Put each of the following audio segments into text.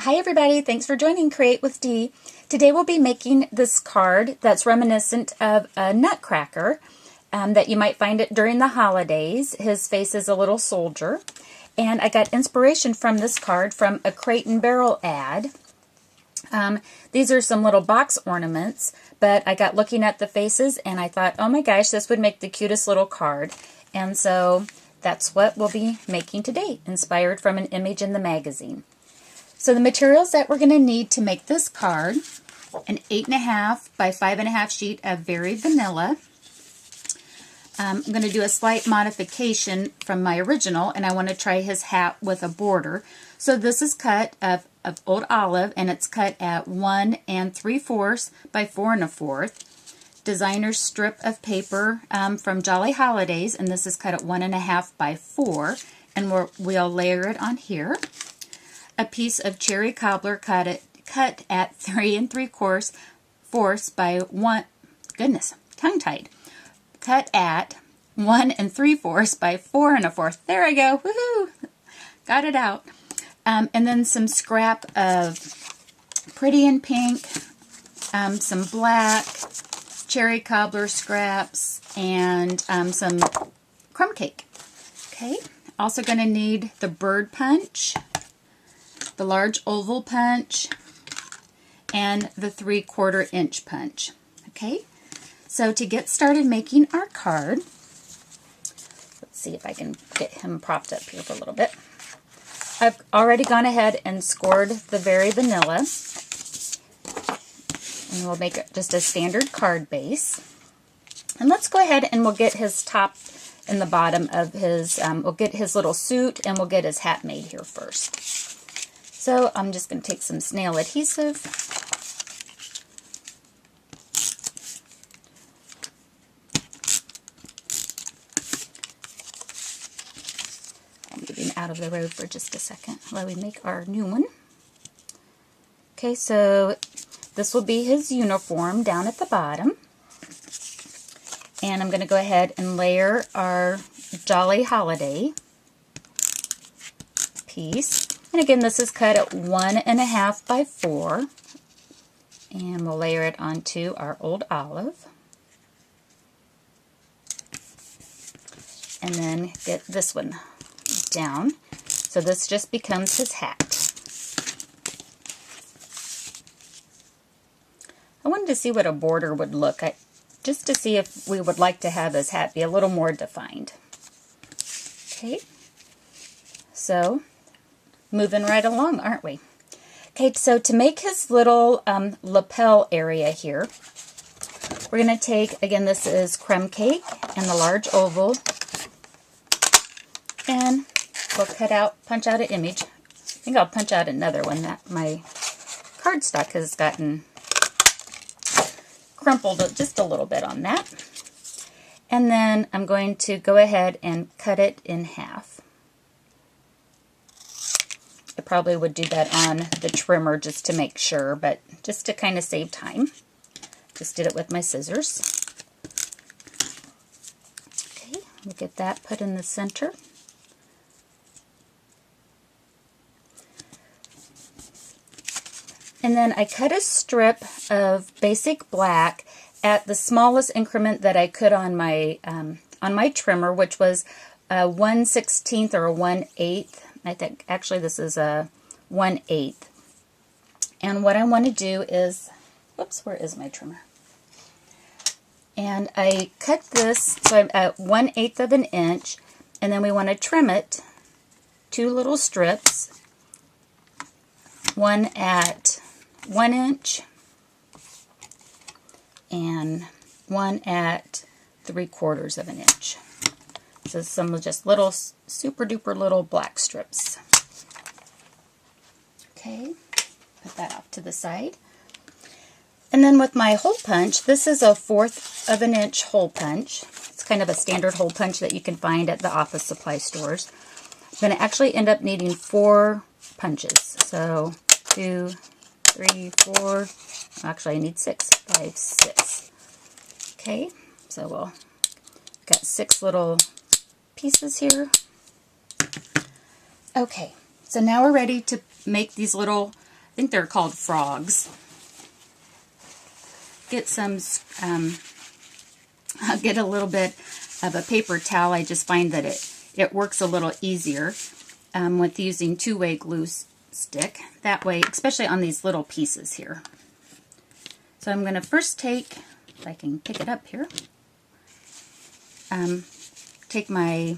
Hi everybody, thanks for joining Create with Dee. Today we'll be making this card that's reminiscent of a Nutcracker that you might find it during the holidays. His face is a little soldier. And I got inspiration from this card from a Crate and Barrel ad. These are some little box ornaments, but I got looking at the faces and I thought, oh my gosh, this would make the cutest little card. And so that's what we'll be making today, inspired from an image in the magazine. So the materials that we're going to need to make this card: an 8.5 by 5.5 sheet of Very Vanilla. I'm going to do a slight modification from my original, and I want to try his hat with a border. So this is cut of Old Olive, and it's cut at 1 3/4 by 4 1/4. Designer strip of paper from Jolly Holidays, and this is cut at 1.5 by 4, and we'll layer it on here. A piece of cherry cobbler cut at 3 3/4 by 1. Goodness, tongue-tied. Cut at 1 3/4 by 4 1/4. There I go. Woohoo! Got it out. And then some scrap of Pretty in Pink, some black, cherry cobbler scraps, and some crumb cake. Okay. Also going to need the bird punch, the large oval punch, and the 3/4 inch punch. Okay, so to get started making our card, let's see if I can get him propped up here for a little bit. I've already gone ahead and scored the Very Vanilla, and we'll make it just a standard card base. And let's go ahead and we'll get his top and the bottom of his, we'll get his little suit and we'll get his hat made here first. So I'm just going to take some snail adhesive. I'll move him out of the road for just a second while we make our new one. Okay, so this will be his uniform down at the bottom. And I'm going to go ahead and layer our Jolly Holiday piece. And again, this is cut at 1.5 by 4. And we'll layer it onto our Old Olive. And then get this one down. So this just becomes his hat. I wanted to see what a border would look like, just to see if we would like to have his hat be a little more defined. Okay, so moving right along, aren't we? Okay, so to make his little lapel area here, we're going to take, again, this is crumb cake and the large oval, and we'll punch out an image. I think I'll punch out another one. That my cardstock has gotten crumpled just a little bit on that. And then I'm going to go ahead and cut it in half. I probably would do that on the trimmer just to make sure, but just to kind of save time. Just did it with my scissors. Okay, we'll get that put in the center. And then I cut a strip of basic black at the smallest increment that I could on my trimmer, which was a 1/16 or a 1/8. I think actually this is a 1/8. And what I want to do is, whoops, where is my trimmer? And I cut this so I'm at 1/8 of an inch, and then we want to trim it 2 little strips, one at 1 inch and one at 3/4 of an inch. So some just little super duper little black strips. Okay, put that off to the side. And then with my hole punch, this is a 1/4 of an inch hole punch. It's kind of a standard hole punch that you can find at the office supply stores. I'm going to actually end up needing 4 punches. So 2, 3, 4, actually I need 6, 5, 6. Okay, so we'll got 6 little pieces here. Okay, so now we're ready to make these little think they're called frogs. Get some, I'll get a little bit of a paper towel. I just find that it works a little easier with using two-way glue stick. That way, especially on these little pieces here. So I'm going to first take, if I can pick it up here, take my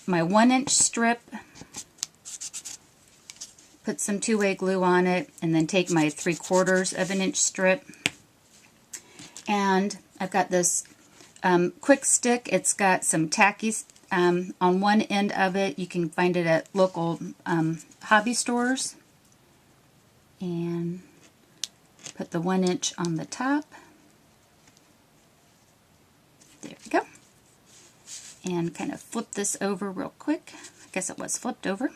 1-inch strip, put some two-way glue on it, and then take my 3/4 of an inch strip. And I've got this quick stick. It's got some tacky on one end of it. You can find it at local hobby stores. And put the 1 inch on the top. There we go. And kind of flip this over real quick. I guess it was flipped over.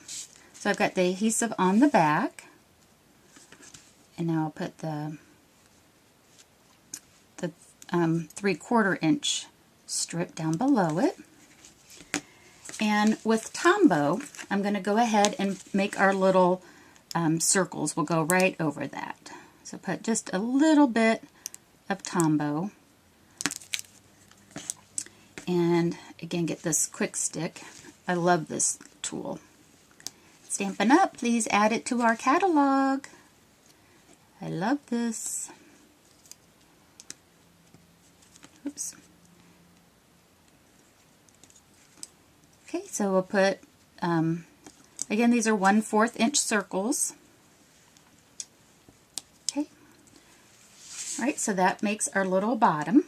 So I've got the adhesive on the back. And now I'll put the 3/4 inch strip down below it. And with Tombow, I'm going to go ahead and make our little circles. We'll go right over that. So put just a little bit of Tombow. And again, get this quick stick. I love this tool. Stampin' Up! Please add it to our catalog. I love this. Oops. Okay, so we'll put, again, these are 1/4 inch circles. Okay. Alright, so that makes our little bottom.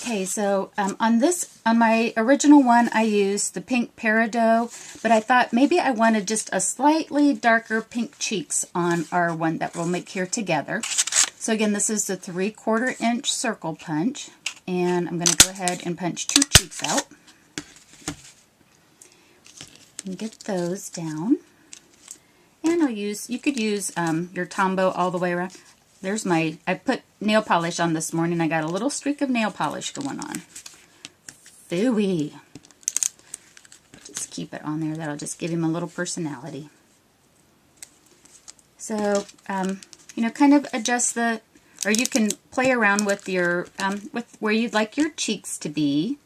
Okay, so on my original one, I used the pink peridot, but I thought maybe I wanted just a slightly darker pink cheeks on our one that we'll make here together. So again, this is the 3/4 inch circle punch, and I'm going to go ahead and punch 2 cheeks out. And get those down. And you could use your Tombow all the way around. There's I put nail polish on this morning. I got a little streak of nail polish going on. Phooey. Just keep it on there. That'll just give him a little personality. So, kind of adjust or you can play around with your, with where you'd like your cheeks to be.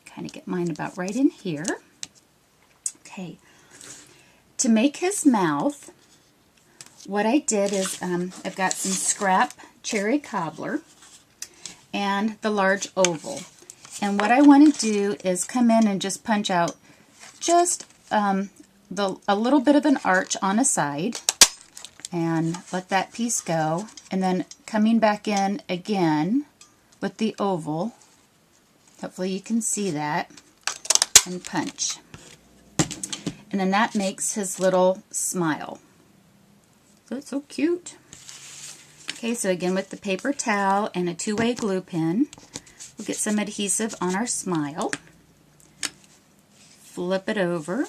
Kind of get mine about right in here. Okay. To make his mouth, what I did is I've got some scrap cherry cobbler and the large oval. And what I want to do is come in and just punch out just a little bit of an arch on a side and let that piece go. And then coming back in again with the oval. Hopefully you can see that. And punch. And then that makes his little smile. So it's so cute. Okay, so again with the paper towel and a 2-way glue pen, we'll get some adhesive on our smile. Flip it over.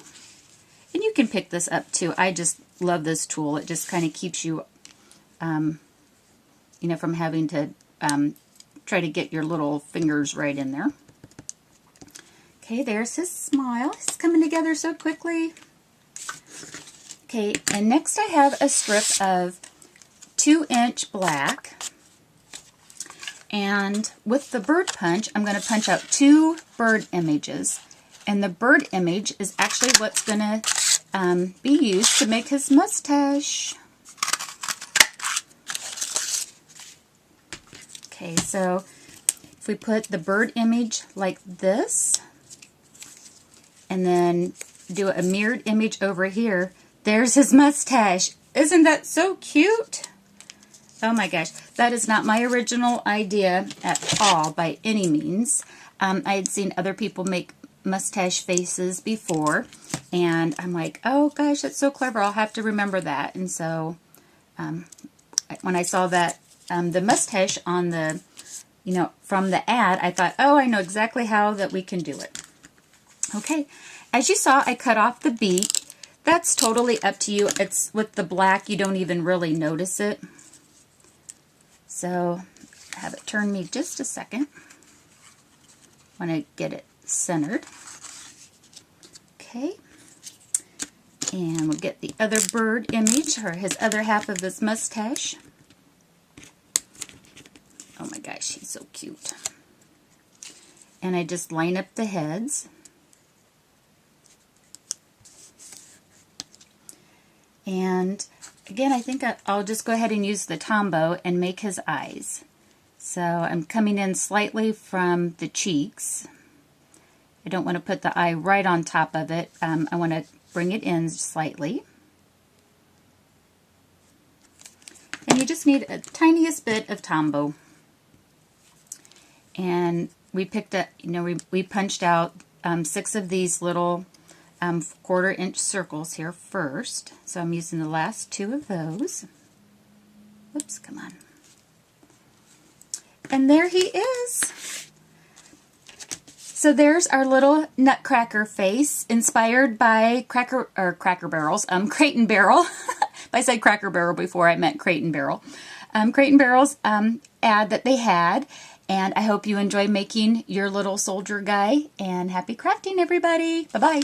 And you can pick this up too. I just love this tool. It just kind of keeps you, from having to try to get your little fingers right in there. Okay, there's his smile. It's coming together so quickly. Okay, and next I have a strip of 2-inch black. And with the bird punch, I'm going to punch out 2 bird images. And the bird image is actually what's going to be used to make his mustache. Okay, so if we put the bird image like this, and then do a mirrored image over here, there's his mustache. Isn't that so cute? Oh my gosh, that is not my original idea at all by any means. I had seen other people make mustache faces before, and I'm like, oh gosh, that's so clever. I'll have to remember that. And so when I saw that the mustache on the, from the ad, I thought, oh, I know exactly how that we can do it. Okay, as you saw, I cut off the beak. That's totally up to you. It's with the black, you don't even really notice it. So, have it turn me just a second when I get it centered. Okay. And we'll get the other bird image, or his other half of his mustache. Oh my gosh, he's so cute. And I just line up the heads. And again, I think I'll just go ahead and use the Tombow and make his eyes. So I'm coming in slightly from the cheeks. I don't want to put the eye right on top of it. I want to bring it in slightly. And you just need a tiniest bit of Tombow. And we picked up, we punched out 6 of these little 1/4-inch circles here first. So I'm using the last 2 of those. Whoops, come on. And there he is. So there's our little Nutcracker face, inspired by Cracker Barrel's Crate and Barrel. If I said Cracker Barrel before, I meant Crate and Barrel. Crate and Barrel's ad that they had. And I hope you enjoy making your little soldier guy. And happy crafting, everybody. Bye-bye.